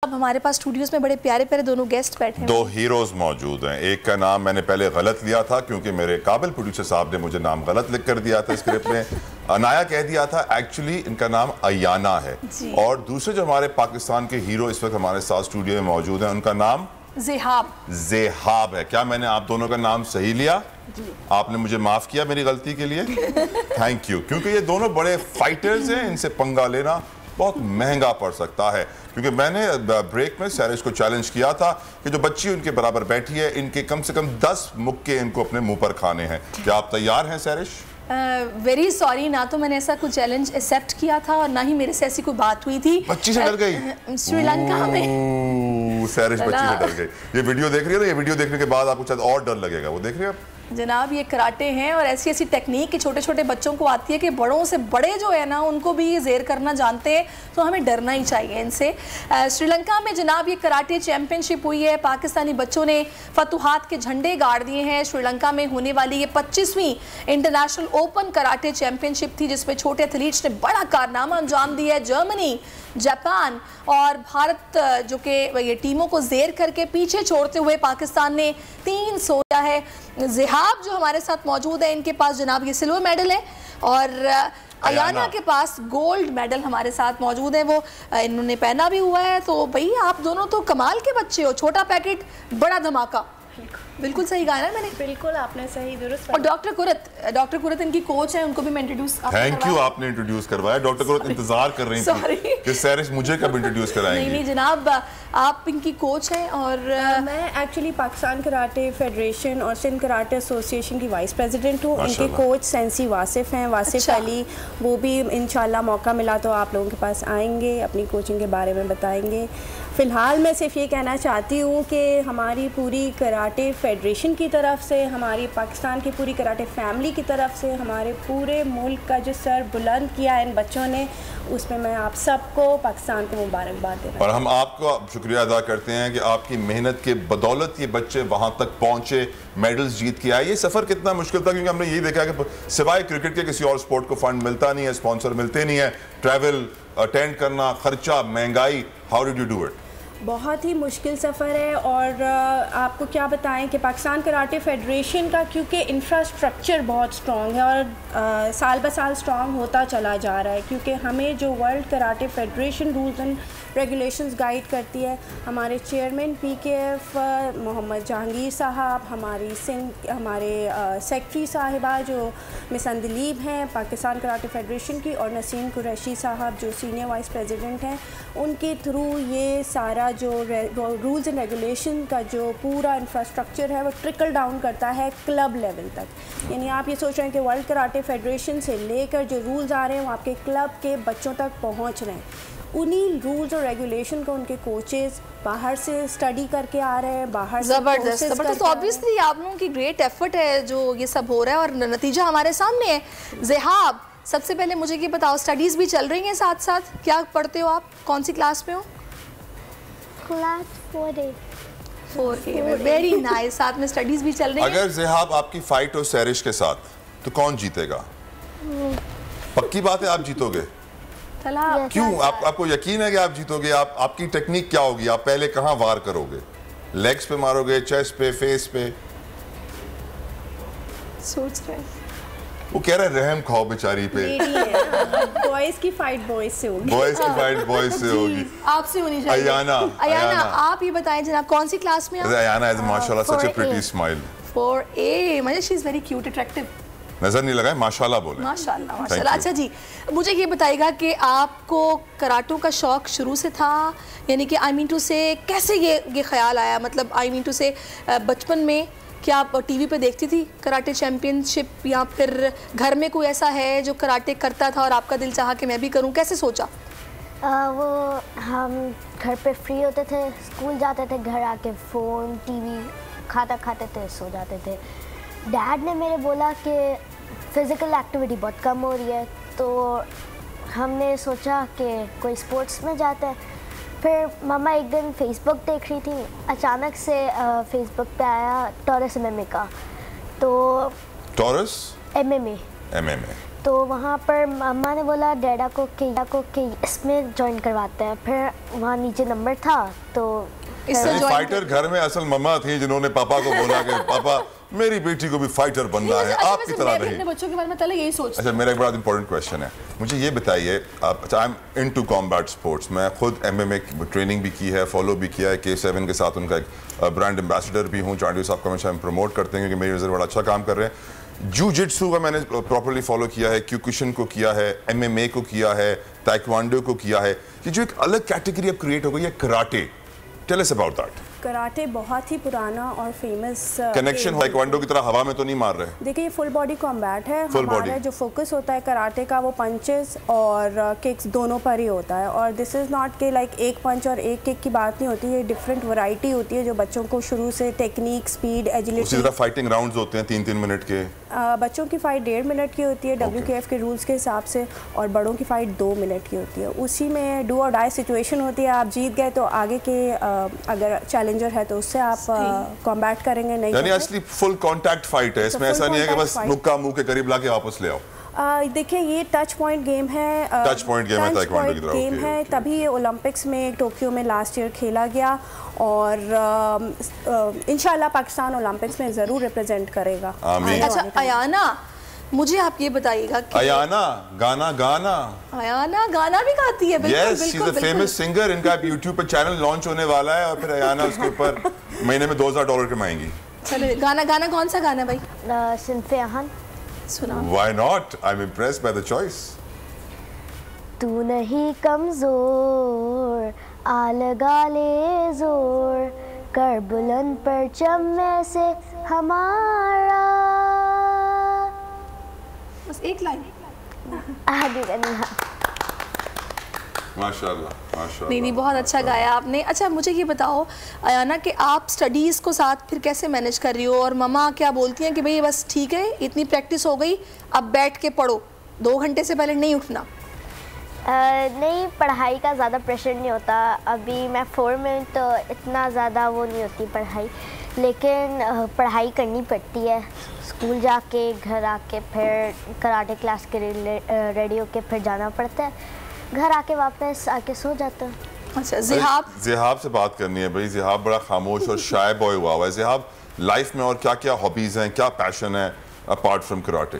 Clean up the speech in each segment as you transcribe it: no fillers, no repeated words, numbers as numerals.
अब हमारे पास स्टूडियोज में बड़े प्यारे प्यारे दोनों गेस्ट बैठे हैं। दो हीरोज मौजूद हैं। एक का नाम मैंने पहले गलत लिया था क्योंकि मेरे काबिल प्रोड्यूसर साहब ने मुझे नाम गलत लिख कर दिया था स्क्रिप्ट में। अनाया कह दिया था, एक्चुअली इनका नाम अयाना है। और दूसरे जो हमारे पाकिस्तान के हीरो इस वक्त हमारे साथ स्टूडियो में मौजूद हैं, उनका नाम ज़ेहाब है। क्या मैंने आप दोनों का नाम सही लिया? आपने मुझे माफ किया मेरी गलती के लिए? Thank you. क्योंकि ये दोनों बड़े फाइटर्स हैं, इनसे पंगा लेना बहुत महंगा पड़ सकता है। क्योंकि मैंने ब्रेक में सैरिश को चैलेंज किया था कि जो बच्ची उनके बराबर बैठी है, इनके कम से कम 10 मुक्के इनको अपने मुंह पर खाने हैं। क्या आप तैयार हैं सैरिश? वेरी सॉरी, ना तो मैंने ऐसा कुछ चैलेंज एक्सेप्ट किया था और ना ही मेरे से ऐसी कोई बात हुई थी। बच्ची से डर गई श्रीलंका में। सैरिश बच्ची से डर गई। ये वीडियो देख रही है ना, ये वीडियो देखने के बाद आपको शायद और डर लगेगा। वो देख रही है आप? जनाब, ये कराटे हैं और ऐसी ऐसी टेक्निक कि छोटे छोटे बच्चों को आती है कि बड़ों से बड़े जो है ना उनको भी ये ज़ेर करना जानते हैं, तो हमें डरना ही चाहिए इनसे। श्रीलंका में जनाब ये कराटे चैम्पियनशिप हुई है। पाकिस्तानी बच्चों ने फतुहात के झंडे गाड़ दिए हैं। श्रीलंका में होने वाली ये 25वीं इंटरनेशनल ओपन कराटे चैम्पियनशिप थी, जिसमें छोटे एथलीट्स ने बड़ा कारनामा अंजाम दिया है। जर्मनी, जापान और भारत जो कि ये टीमों को ज़ेर करके पीछे छोड़ते हुए पाकिस्तान ने 3 सोया है। ज़ेहाब जो हमारे साथ मौजूद है, इनके पास जनाब ये सिल्वर मेडल है और अयाना के पास गोल्ड मेडल हमारे साथ मौजूद है। वो इन्होंने पहना भी हुआ है। तो भाई आप दोनों तो कमाल के बच्चे हो। छोटा पैकेट बड़ा धमाका। बिल्कुल सही कहा ना मैंने? बिल्कुल, आपने सही दुरुस्त। और डॉक्टर कुरत इनकी कोच है, उनको भी मैं इंट्रोड्यूस। थैंक यू, आपने इंट्रोड्यूस करवाया। डॉक्टर कुरत इंतजार कर रही थी कि सैरिश मुझे कब इंट्रोड्यूस कराएंगी। नहीं जनाब, आप इनकी कोच हैं। और मैं एक्चुअली पाकिस्तान कराटे फेडरेशन और सिंध कराटे एसोसिएशन की वाइस प्रेसिडेंट हूँ। इनके कोच सेंसी वासिफ हैं, वासिफ अली। वो भी इंशाल्लाह मौका मिला तो आप लोगों के पास आएंगे, अपनी कोचिंग के बारे में बताएंगे। फ़िलहाल मैं सिर्फ ये कहना चाहती हूँ कि हमारी पूरी कराटे फेडरेशन की तरफ से, हमारी पाकिस्तान की पूरी कराटे फैमिली की तरफ से, हमारे पूरे मुल्क का जो सर बुलंद किया इन बच्चों ने, उसमें मैं आप सबको पाकिस्तान को मुबारकबाद देना। और हम आपका शुक्रिया अदा करते हैं कि आपकी मेहनत के बदौलत ये बच्चे वहाँ तक पहुँचे, मेडल्स जीत के आए। ये सफ़र कितना मुश्किल था, क्योंकि हमने यही देखा कि सिवाय क्रिकेट के किसी और स्पोर्ट को फंड मिलता नहीं है, स्पॉन्सर मिलते नहीं है, ट्रैवल अटेंड करना, खर्चा, महंगाई। How did you do it? बहुत ही मुश्किल सफ़र है। और आपको क्या बताएं कि पाकिस्तान कराटे फेडरेशन का क्योंकि इंफ्रास्ट्रक्चर बहुत स्ट्रॉन्ग है और साल ब साल स्ट्रॉन्ग होता चला जा रहा है, क्योंकि हमें जो world karate federation rules and regulations guide करती है, हमारे चेयरमैन PKF मोहम्मद जहांगीर साहब, हमारे सेक्रेटरी साहिबा जो मिस अंदलीब हैं पाकिस्तान कराटे फेडरेशन की, और नसीम कुरैशी साहब जो सीनियर वाइस प्रेसिडेंट हैं, उनके थ्रू ये सारा जो रूल्स एंड रेगुलेशन का जो पूरा इंफ्रास्ट्रक्चर है वो ट्रिकल डाउन करता है क्लब लेवल तक। यानी आप ये सोच रहे हैं कि वर्ल्ड कराटे फेडरेशन से लेकर जो रूल्स आ रहे हैं वो आपके क्लब के बच्चों तक पहुंच रहे हैं। उन्हीं रूल्स और रेगुलेशन को उनके कोचेस बाहर से स्टडी करके आ रहे हैं, बाहर से जबरदस्त। ऑब्वियसली आप लोगों की ग्रेट एफर्ट है जो ये सब हो रहा है और नतीजा हमारे सामने है। ज़ेहाब, सबसे पहले मुझे ये बताओ, स्टडीज़ भी चल रही हैं साथ साथ? क्या पढ़ते हो आप? कौन सी क्लास में हो? क्लास 4A में। Very nice. साथ में स्टडीज़ भी चल रही हैं। अगर ज़ेहाब आपकी फाइट हो सैरिश के साथ तो कौन जीतेगा? पक्की बात है आप जीतोगे? क्यों? आपको यकीन है कि आप जीतोगे? आपकी टेक्निक क्या होगी? आप पहले कहाँ वार करोगे? लेग्स पे मारोगे, चेस्ट पे, फेस पे? सोच रहे हैं। वो कह रहे रहम खाओ बेचारी पे। बॉयज की फाइट बॉयज से होगी। बॉयज की फाइट बॉयज से होगी। आपसे होनी चाहिए। अयाना, आप ये बताएं जनाब, कौन सी क्लास में? अयाना इज माशाल्लाह सच अ प्रिटी स्माइल। 4A, मतलब she is very cute, attractive. नजर नहीं लगा, माशाल्लाह बोले। माशाल्लाह माशाल्लाह। अच्छा जी, मुझे ये बताइएगा कि आपको कराटों का शौक शुरू से था, यानी कि आई मीन टू से कैसे ये ख्याल आया? मतलब आई मीन टू से बचपन में क्या आप टीवी पे देखती थी कराटे चैम्पियनशिप, या फिर घर में कोई ऐसा है जो कराटे करता था और आपका दिल चाहा कि मैं भी करूं? कैसे सोचा? वो हम घर पे फ्री होते थे, स्कूल जाते थे, घर आके फ़ोन TV खाते थे, सो जाते थे। डैड ने मेरे बोला कि फ़िज़िकल एक्टिविटी बहुत कम हो रही है, तो हमने सोचा कि कोई स्पोर्ट्स में जाते हैं। फिर मम्मा एक दिन फेसबुक देख रही थी, अचानक से फेसबुक पे आया टॉरस MMA का। तो टॉरस MMA तो वहाँ पर मम्मा ने बोला डैडा को कि इसमें ज्वाइन करवाते हैं। फिर वहाँ नीचे नंबर था तो फाइटर घर में असल मम्मा थी जिन्होंने पापा को बोला कि पापा मेरी बेटी को भी फाइटर बनना है, आपकी तरह नहीं। अपने बच्चों के बारे में पहले यही सोचती हूं। अच्छा, मेरा एक बड़ा इंपॉर्टेंट क्वेश्चन है, मुझे ये बताइए आप, अच्छा I am into combat sports, मैं खुद MMA ट्रेनिंग भी की है, फॉलो भी किया है, K7 के साथ उनका एक ब्रांड एम्बेसडर भी हूँ, चांडियो साहब का हमेशा हम प्रमोट करते हैं क्योंकि मेरी नज़र बड़ा अच्छा काम कर रहे हैं। जूजिट्सू का मैंने प्रॉपर्ली फॉलो किया है, क्यूकुशन को किया है, MMA को किया है, ताइक्वांडो को किया है, कि जो एक अलग कैटेगरी अब क्रिएट हो गई है karate, tell us about that. Karate बहुत ही पुराना और फेमस कनेक्शन ताइक्वांडो की तरह हवा में तो नहीं मार रहे? देखिए ये फुल बॉडी कॉम्बैट है, हमारा बॉडी। जो फोकस होता है कराटे का वो पंचेस और किक्स दोनों पर ही होता है, और दिस इज़ नॉट के लाइक एक पंच और एक किक की बात नहीं होती, ये डिफरेंट वैरायटी होती है जो बच्चों को शुरू से टेक्निक, स्पीड, एजिलिटी। उसी तरह फाइटिंग राउंड्स होते हैं 3-3 मिनट के। बच्चों की फ़ाइट 1.5 मिनट की होती है WKF के रूल्स के हिसाब से, और बड़ों की फ़ाइट 2 मिनट की होती है। उसी में डू और डाई सिचुएशन होती है, आप जीत गए तो आगे के अगर चैलेंजर है तो उससे आप कॉम्बैट करेंगे, नहीं यानी असली फुल कांटेक्ट फाइट है इसमें, ऐसा नहीं है कि बस मुक्का मुंह के करीब लाके वापस ले आओ। देखिए ये टच पॉइंट गेम है, टच पॉइंट गेम है, ताइक्वांडो की तरह गेम है, तभी ये ओलंपिक्स में टोक्यो में लास्ट ईयर खेला गया, और इंशाल्लाह पाकिस्तान ओलंपिक्स में ज़रूर रिप्रेजेंट करेगा। अच्छा अयाना, मुझे आप ये बताइएगा कि अयाना गाना गाना भी गाती है? बिल्कुल, yes, she's a famous singer, इनका YouTube पे चैनल लॉन्च होने वाला है और फिर अयाना उसके ऊपर महीने में $2000 कमाएंगी। चलिए गाना कौन सा गाना भाई? सिंफे अहन सुना। Why not? I'm impressed by the choice. तू नहीं कमजोर आ लगा ले जोर कर बुलंद परचम में से हमारा। बस एक लाइन। आगे करनी है। माशाल्लाह। नहीं, बहुत अच्छा गाया आपने। अच्छा मुझे ये बताओ अयाना कि आप स्टडीज़ को साथ फिर कैसे मैनेज कर रही हो, और मम्मा क्या बोलती हैं कि भाई बस ठीक है इतनी प्रैक्टिस हो गई अब बैठ के पढ़ो, 2 घंटे से पहले नहीं उठना? नहीं, पढ़ाई का ज़्यादा प्रेशर नहीं होता, अभी मैं 4 में तो इतना ज़्यादा वो नहीं होती पढ़ाई, लेकिन पढ़ाई करनी पड़ती है। स्कूल जाके घर आके फिर कराटे क्लास के रेडी होके फिर जाना पड़ता है, घर आके वापस आके सो जाता हूँ। अच्छा ज़िहाब से बात करनी है भाई, ज़िहाब बड़ा खामोश और शाय बॉय हुआ हुआ है। ज़िहाब लाइफ में और क्या क्या हॉबीज़ हैं, क्या पैशन है अपार्ट फ्रॉम कराटे?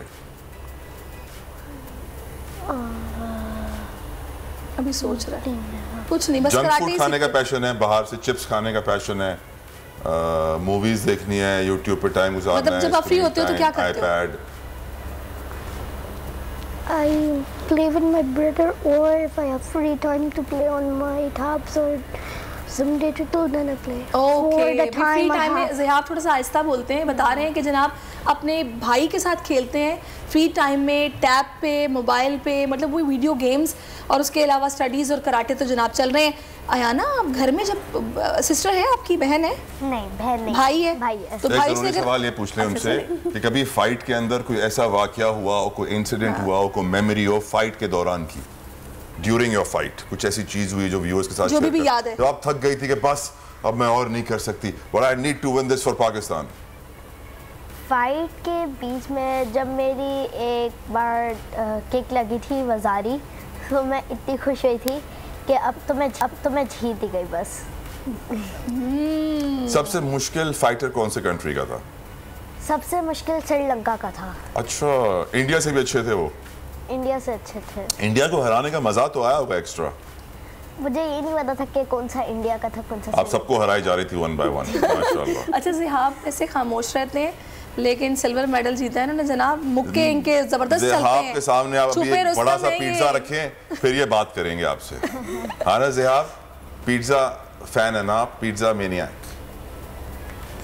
अभी सोच रहा है कुछ नहीं, बस जंक कराटे फूड खाने का पैशन है, बाहर से चिप्स खाने का पैशन है, मूवीज देखनी है, यूट्यूब पे टाइम गुजारना है। मतलब जब आप फ्री होते हो तो क्या करते हो? iPad. I play with my brother, or if I have free time to play on my tabs or some data to then I play. Okay, free time में ज़िहाब थोड़ा सा आहिस्ता बोलते हैं, बता रहे हैं कि जनाब अपने भाई के साथ खेलते हैं फ्री टाइम में, टैब पे, मोबाइल पे, मतलब वही वीडियो गेम्स, और उसके अलावा स्टडीज़ और कराटे तो जनाब चल रहे हैं। अयाना आप घर में जब सिस्टर है आपकी, बहन है? नहीं बहन नहीं, भाई है। भाई है। तो भाई से सवाल ये पूछ लें उनसे कि कभी फाइट के अंदर कोई ऐसा वाकया हुआ हो, कोई इंसिडेंट हुआ हो, कोई मेमोरी हो फाइट के दौरान की, ड्यूरिंग योर फाइट कुछ ऐसी चीज हुई जो व्यूअर्स के साथ जो भी याद है, तो आप थक गई थी कि बस अब मैं और नहीं कर सकती, but I need to win this for Pakistan? Fight के बीच में जब मेरी एक बार किक लगी थी वजारी, तो मैं इतनी खुश हुई थी कि अब तो मैं जीत ही गई बस। सबसे मुश्किल फाइटर कौन से कंट्री का था? सबसे मुश्किल श्रीलंका का था। अच्छा, इंडिया से भी अच्छे थे वो? इंडिया से अच्छे थे। इंडिया को हराने का मजा तो आया होगा एक्स्ट्रा? मुझे ये नहीं पता था कि कौन सा इंडिया का था कौन सा। आप सबको हराई जा रही थी 1 by 1। माशाल्लाह। अच्छा ज़िहाब ऐसे खामोश रहते हैं लेकिन सिल्वर मेडल जीता है ना जनाब, मुक्के इनके जबरदस्त चलते हैं। के सामने आप अभी एक बड़ा सा पिज्जा रखें फिर ये बात करेंगे आपसे। हाँ ना ज़िहाब, पिज्जा फैन है ना, पिज्जा मेनियाक,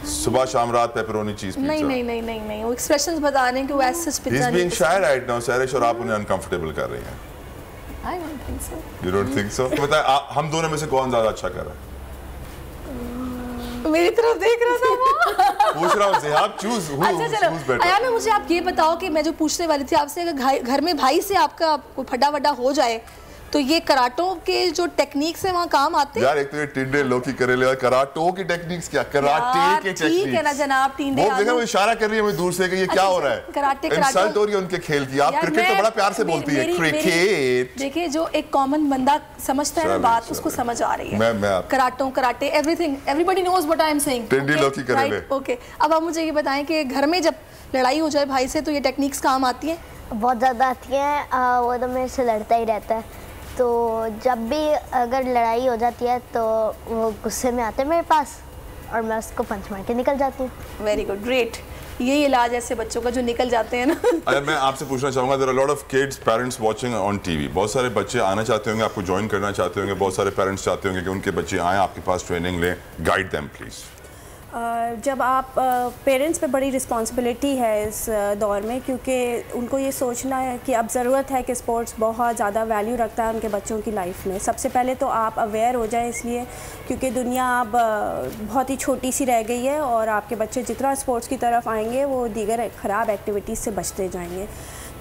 सुबह शाम रात पेपरोनी चीज पिज्जा। नहीं, वो एक्सप्रेशंस बता रहे हैं कि वो ऐसे पिज्जा नहीं। He's being shy right now, सैरिश, और आप उन्हें अनकंफर्टेबल कर रही हैं। I don't think so. You don't think so? तो बताएं हम दोनों में से कौन ज्यादा अच्छा कर रहा है? मेरी तरफ देख रहा था वो। पूछ रहा हूँ ज़िहाब, चूज अच्छा चलो अयाना, मुझे आप ये बताओ कि मैं जो पूछने वाली थी आपसे, अगर घर में भाई से आपका कोई फटा वटा हो जाए तो ये कराटों के जो टेक्निक्स है वहाँ काम आते हैं। यार एक तो ये टिंडे लोकी करेले और कराटो की टेक्निक्स क्या, कराटे के टेक्निक्स। ठीक है ना जनाब, टिंडे वो देखो इशारा कर रही है मुझे दूर से कि ये क्या हो रहा है। कराटे इंसल्ट हो रही है उनके खेल की। आप क्रिकेट तो बड़ा प्यार से बोलती है, क्रिकेट। देखिए जो एक कॉमन बंदा समझता है ना बात, उसको समझ आ रही है। मैं कराटों, karate, everything, everybody knows what I am saying. टिंडे लोकी करेले। ओके, अब आप मुझे ये बताएं कि घर में जब लड़ाई हो जाए भाई से तो ये टेक्निक्स काम आती हैं? बहुत ज़्यादा आती हैं। वो तो मेरे से लड़ता ही रहता है, तो जब भी अगर लड़ाई हो जाती है तो वो गुस्से में आते हैं मेरे पास और मैं उसको पंच मार के निकल जाती हूँ। Very good, great. यही इलाज ऐसे बच्चों का जो निकल जाते हैं ना। अरे मैं आपसे पूछना चाहूंगा, there are lot of kids parents watching on TV. बहुत सारे बच्चे आना चाहते होंगे, आपको ज्वाइन करना चाहते होंगे। बहुत सारे पेरेंट्स चाहते होंगे कि उनके बच्चे आए आपके पास, ट्रेनिंग लें। Guide them please. जब आप पेरेंट्स पे बड़ी रिस्पॉन्सिबिलिटी है इस दौर में, क्योंकि उनको ये सोचना है कि अब ज़रूरत है कि स्पोर्ट्स बहुत ज़्यादा वैल्यू रखता है उनके बच्चों की लाइफ में। सबसे पहले तो आप अवेयर हो जाए, इसलिए क्योंकि दुनिया अब बहुत ही छोटी सी रह गई है और आपके बच्चे जितना स्पोर्ट्स की तरफ आएंगे वो दीगर ख़राब एक्टिविटीज़ से बचते जाएंगे।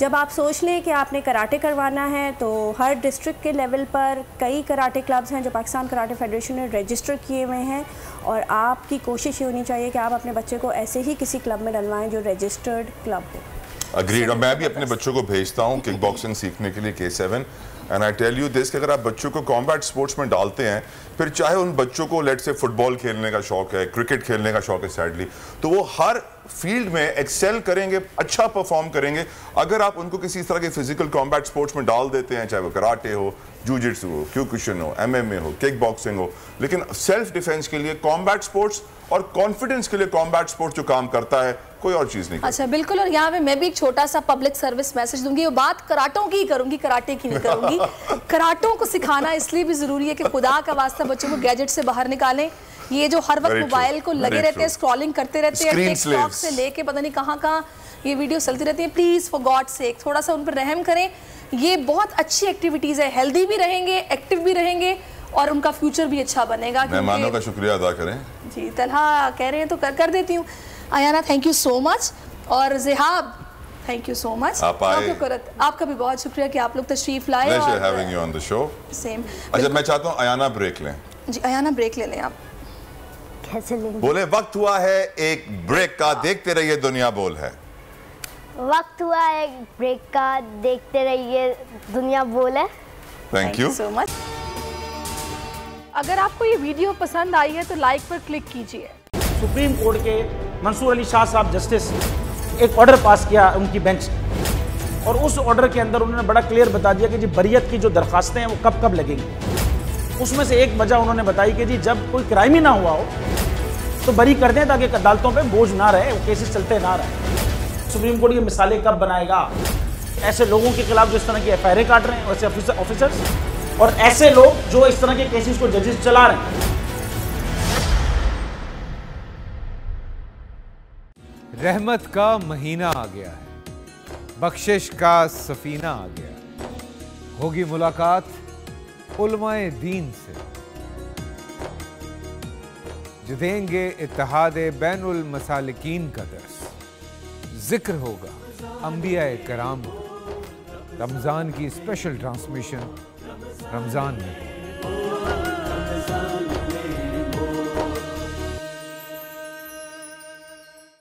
जब आप सोच लें कि आपने कराटे करवाना है तो हर डिस्ट्रिक्ट के लेवल पर कई कराटे क्लब्स हैं जो पाकिस्तान कराटे फेडरेशन ने रजिस्टर किए हुए हैं, और आपकी कोशिश ये होनी चाहिए कि आप अपने बच्चे को ऐसे ही किसी क्लब में डलवाएं जो रजिस्टर्ड क्लब हो। अग्रीड। और मैं भी अपने बच्चों को भेजता हूँ किक बॉक्सिंग सीखने के लिए K7। And I tell you this कि अगर आप बच्चों को कॉम्बैट स्पोर्ट्स में डालते हैं, फिर चाहे उन बच्चों को लेट से फुटबॉल खेलने का शौक है, क्रिकेट खेलने का शौक है सैडली, तो वो हर फील्ड में एक्सेल करेंगे, अच्छा परफॉर्म करेंगे। अगर आप उनको किसी तरह के फिजिकल कॉम्बैट स्पोर्ट्स में डाल देते हैं, चाहे वो कराटे हो, जूजिट्सु हो, क्यूकुशन हो, MMA हो, किक बॉक्सिंग हो, लेकिन सेल्फ डिफेंस के लिए कॉम्बैट स्पोर्ट्स और कॉन्फिडेंस के लिए कॉम्बैट स्पोर्ट्स जो काम करता है, कोई और चीज नहीं करता। अच्छा बिल्कुल। और यहाँ पे मैं भी एक छोटा सा पब्लिक सर्विस मैसेज दूंगी। वो बात कराटों की करूंगी, कराटे की नहीं करूंगी। कराटों को सिखाना इसलिए भी जरूरी है कि खुदा का वास्ता बच्चों को गैजेट से बाहर निकालें। ये जो हर वक्त मोबाइल को लगे रहते हैं, स्क्रॉलिंग करते रहते हैं, टिकटॉक से लेके पता नहीं कहाँ ये वीडियो चलती रहती है। प्लीज फॉर गॉड सेक थोड़ा सा उन पर रहम करें। ये बहुत अच्छी एक्टिविटीज है, हेल्दी भी रहेंगे, एक्टिव भी रहेंगे और उनका फ्यूचर भी अच्छा बनेगा। मेहमानों का शुक्रिया अदा करें। जी तलहा कह रहे हैं तो कर देती हूँ। Ayana thank you so much, और ज़िहाब थैंक यू सो मच। आपका भी बहुत शुक्रिया कि आप लोग तशरीफ लाए। Pleasure having you on the show. Same. अच्छा मैं चाहता हूँ अयाना ब्रेक लें। जी अयाना ब्रेक ले लें आप। कैसे लेंगे? बोले वक्त हुआ है एक ब्रेक का, देखते रहिए दुनिया बोल है। वक्त हुआ है एक ब्रेक का, देखते रहिए दुनिया बोल है। Thank you so much. अगर आपको ये वीडियो पसंद आई है तो लाइक पर क्लिक कीजिए। सुप्रीम कोर्ट के मंसूर अली शाह साहब जस्टिस एक ऑर्डर पास किया उनकी बेंच, और उस ऑर्डर के अंदर उन्होंने बड़ा क्लियर बता दिया कि जी बरियत की जो दरखास्तें हैं वो कब कब लगेंगी। उसमें से एक वजह उन्होंने बताई कि जी जब कोई क्राइम ही ना हुआ हो तो बरी कर दें, ताकि अदालतों पे बोझ ना रहे, वो केसेस चलते ना रहे। सुप्रीम कोर्ट ये मिसालें कब बनाएगा? ऐसे लोगों के खिलाफ जो इस तरह की FIR काट रहे हैं, वैसे ऑफिसर्स, और ऐसे लोग जो इस तरह के केसेस को जजेस चला रहे हैं। रहमत का महीना आ गया है, बख्शिश का सफीना आ गया, होगी मुलाकात उलमाए दीन से, जो देंगे इत्तेहादे बैनुल मसालिकीन का दर्स, जिक्र होगा अंबियाए कराम का। रमज़ान की स्पेशल ट्रांसमिशन रमज़ान में।